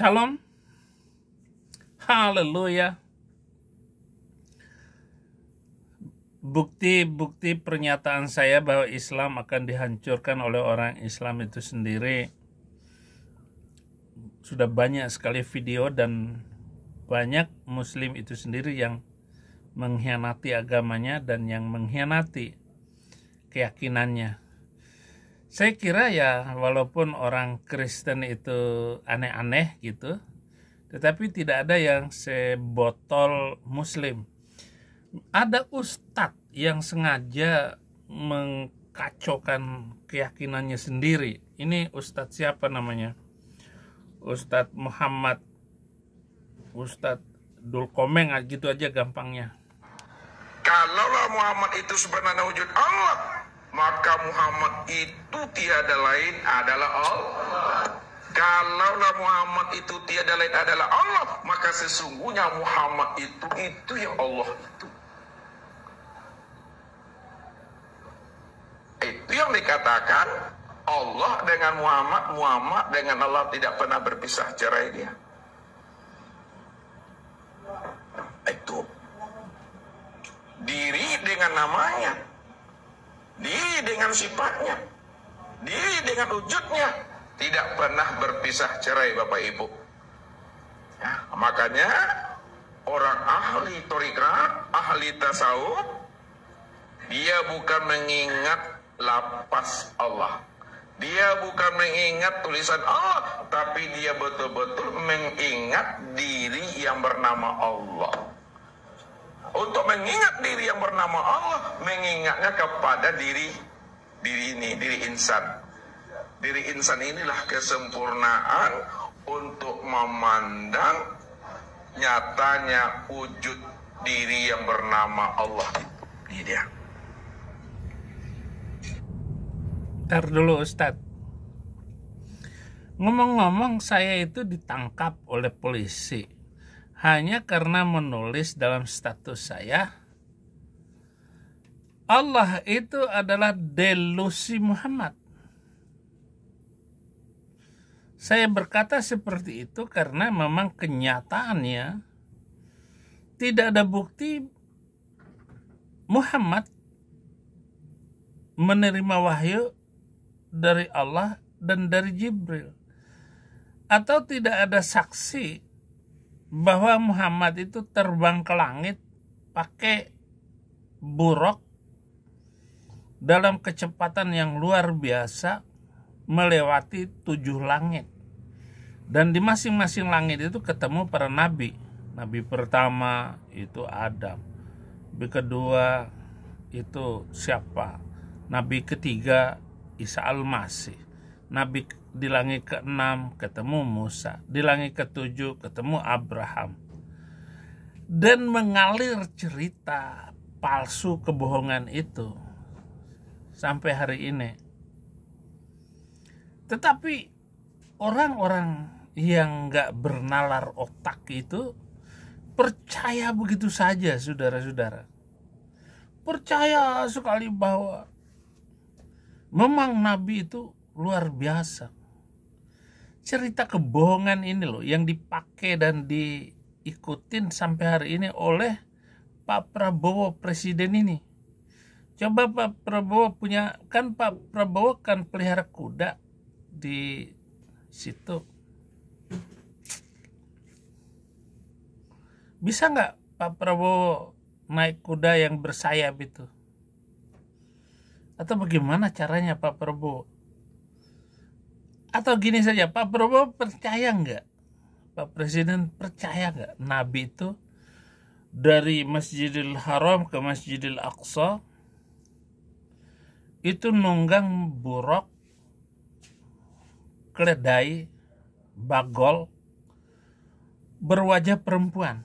Shalom, haleluya. Bukti-bukti pernyataan saya bahwa Islam akan dihancurkan oleh orang Islam itu sendiri. Sudah banyak sekali video dan banyak Muslim itu sendiri yang mengkhianati agamanya dan yang mengkhianati keyakinannya. Saya kira ya walaupun orang Kristen itu aneh-aneh gitu, tetapi tidak ada yang sebotol Muslim. Ada ustadz yang sengaja mengkacaukan keyakinannya sendiri. Ini ustadz siapa namanya? Ustadz Muhammad, Ustadz Dulkomeng, gitu aja gampangnya. Kalaulah Muhammad itu sebenarnya wujud Allah, maka Muhammad itu tiada lain adalah Allah. Kalaulah Muhammad itu tiada lain adalah Allah, maka sesungguhnya Muhammad itu yang Allah itu. Itu yang dikatakan Allah dengan Muhammad, Muhammad dengan Allah tidak pernah berpisah, cerai dia. Itu diri dengan namanya, diri dengan sifatnya, diri dengan wujudnya, tidak pernah berpisah, cerai Bapak Ibu. Ya, makanya orang ahli thariqat, ahli tasawuf, dia bukan mengingat lapas Allah, dia bukan mengingat tulisan Allah, tapi dia betul-betul mengingat diri yang bernama Allah. Untuk mengingat diri yang bernama Allah, mengingatnya kepada diri ini, diri insan. Diri insan inilah kesempurnaan untuk memandang nyatanya wujud diri yang bernama Allah. Ini dia. Ntar dulu Ustadz. Ngomong-ngomong, saya itu ditangkap oleh polisi hanya karena menulis dalam status saya Allah itu adalah delusi Muhammad. Saya berkata seperti itu karena memang kenyataannya tidak ada bukti Muhammad menerima wahyu dari Allah dan dari Jibril, atau tidak ada saksi bahwa Muhammad itu terbang ke langit pakai buruk dalam kecepatan yang luar biasa melewati 7 langit, dan di masing-masing langit itu ketemu para nabi. Nabi pertama itu Adam, nabi kedua itu siapa, nabi ketiga Isa Al-Masih, nabi di langit ke-6 ketemu Musa, di langit ke-7 ketemu Abraham, dan mengalir cerita palsu kebohongan itu sampai hari ini. Tetapi orang-orang yang gak bernalar otak itu percaya begitu saja, saudara-saudara. Percaya sekali bahwa memang Nabi itu luar biasa. Cerita kebohongan ini loh yang dipakai dan diikutin sampai hari ini oleh Pak Prabowo, presiden ini. Coba Pak Prabowo Pak Prabowo kan pelihara kuda di situ. Bisa nggak Pak Prabowo naik kuda yang bersayap itu? Atau bagaimana caranya Pak Prabowo? Atau gini saja, Pak Prabowo percaya nggak? Pak Presiden percaya nggak Nabi itu dari Masjidil Haram ke Masjidil Aqsa itu nunggang buruk, keledai, bagol, berwajah perempuan.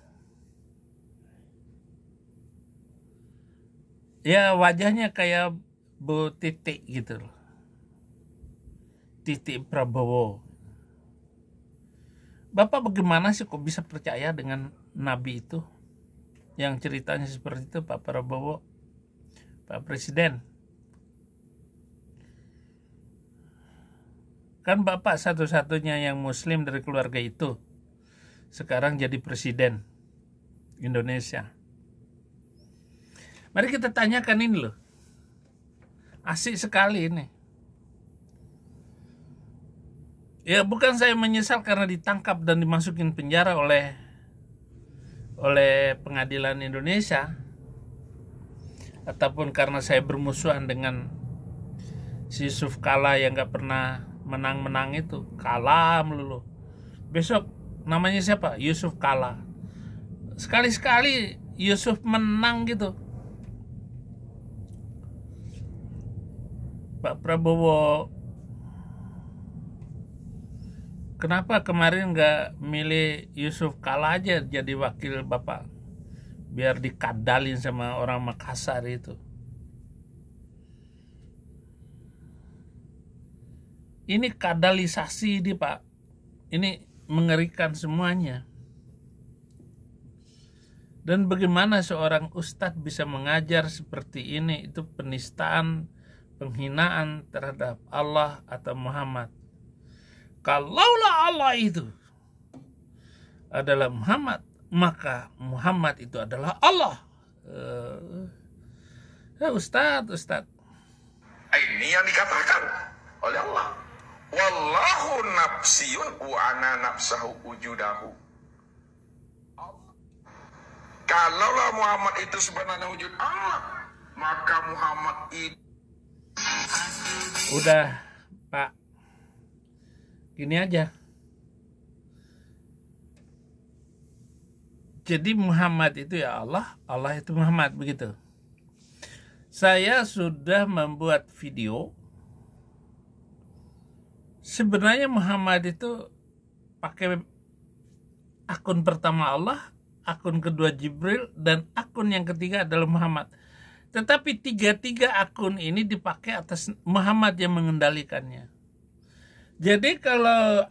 Ya wajahnya kayak Bu Titik gitu loh, Titik Prabowo. Bapak bagaimana sih kok bisa percaya dengan Nabi itu yang ceritanya seperti itu, Pak Prabowo, Pak Presiden? Kan bapak satu-satunya yang muslim dari keluarga itu. Sekarang jadi presiden Indonesia. Mari kita tanyakan ini loh. Asik sekali ini. Ya bukan saya menyesal karena ditangkap dan dimasukin penjara oleh pengadilan Indonesia. Ataupun karena saya bermusuhan dengan si Yusuf Kala yang gak pernah menang-menang itu. Kalah melulu. Besok namanya siapa? Yusuf Kala. Sekali-sekali Yusuf menang gitu. Pak Prabowo, kenapa kemarin gak milih Yusuf Kala aja jadi wakil Bapak? Biar dikadalin sama orang Makassar itu. Ini kadalisasi nih Pak. Ini mengerikan semuanya. Dan bagaimana seorang ustadz bisa mengajar seperti ini? Itu penistaan, penghinaan terhadap Allah atau Muhammad. Kalaulah Allah itu adalah Muhammad, maka Muhammad itu adalah Allah. Ustadz. Ini yang dikatakan oleh Allah. Wallahu nafsiyun wa ana nafsahu wujudahu. Kalaulah Muhammad itu sebenarnya wujud Allah, maka Muhammad itu. Udah Pak, gini aja. Jadi Muhammad itu ya Allah, Allah itu Muhammad, begitu. Saya sudah membuat video. Sebenarnya Muhammad itu pakai akun pertama Allah, akun kedua Jibril, dan akun yang ketiga adalah Muhammad. Tetapi tiga akun ini dipakai atas Muhammad yang mengendalikannya. Jadi kalau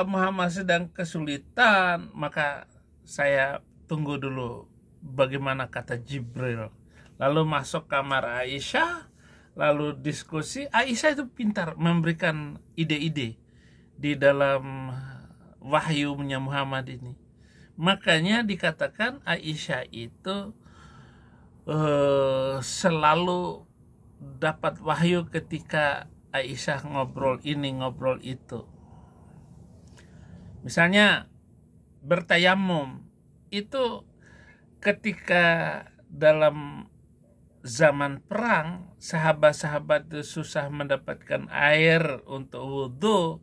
Muhammad sedang kesulitan, maka saya tunggu dulu bagaimana kata Jibril. Lalu masuk kamar Aisyah, lalu diskusi. Aisyah itu pintar memberikan ide-ide di dalam wahyunya Muhammad ini. Makanya dikatakan Aisyah itu selalu dapat wahyu ketika Aisyah ngobrol ini, ngobrol itu. Misalnya bertayamum itu ketika dalam zaman perang sahabat-sahabat itu susah mendapatkan air untuk wudhu,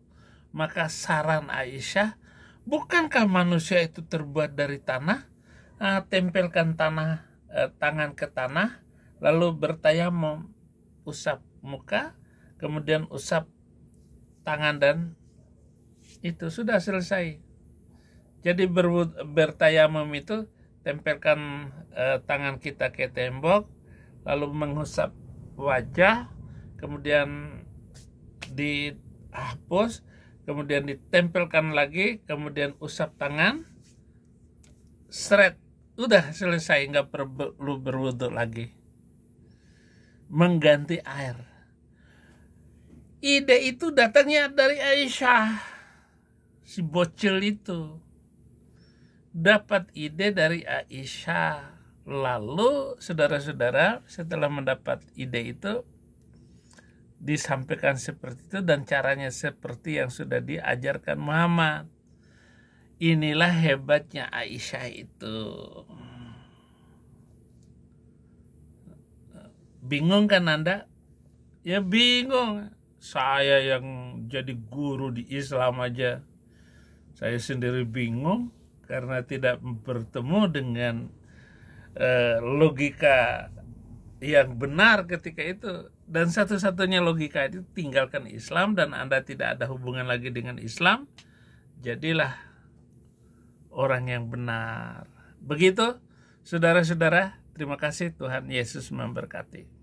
maka saran Aisyah, bukankah manusia itu terbuat dari tanah? Tempelkan tangan ke tanah, lalu bertayamum, usap muka, kemudian usap tangan, dan itu sudah selesai. Jadi bertayamum itu tempelkan tangan kita ke tembok, lalu mengusap wajah, kemudian dihapus, kemudian ditempelkan lagi, kemudian usap tangan, seret, udah selesai, nggak perlu berwudu lagi. Mengganti air. Ide itu datangnya dari Aisyah. Si bocil itu dapat ide dari Aisyah. Lalu saudara-saudara, setelah mendapat ide itu, disampaikan seperti itu dan caranya seperti yang sudah diajarkan Muhammad. Inilah hebatnya Aisyah itu. Bingung kan Anda? Ya bingung. Saya yang jadi guru di Islam aja, saya sendiri bingung karena tidak bertemu dengan logika yang benar ketika itu. Dan satu-satunya logika itu, tinggalkan Islam dan Anda tidak ada hubungan lagi dengan Islam, jadilah orang yang benar. Begitu saudara-saudara, terima kasih, Tuhan Yesus memberkati.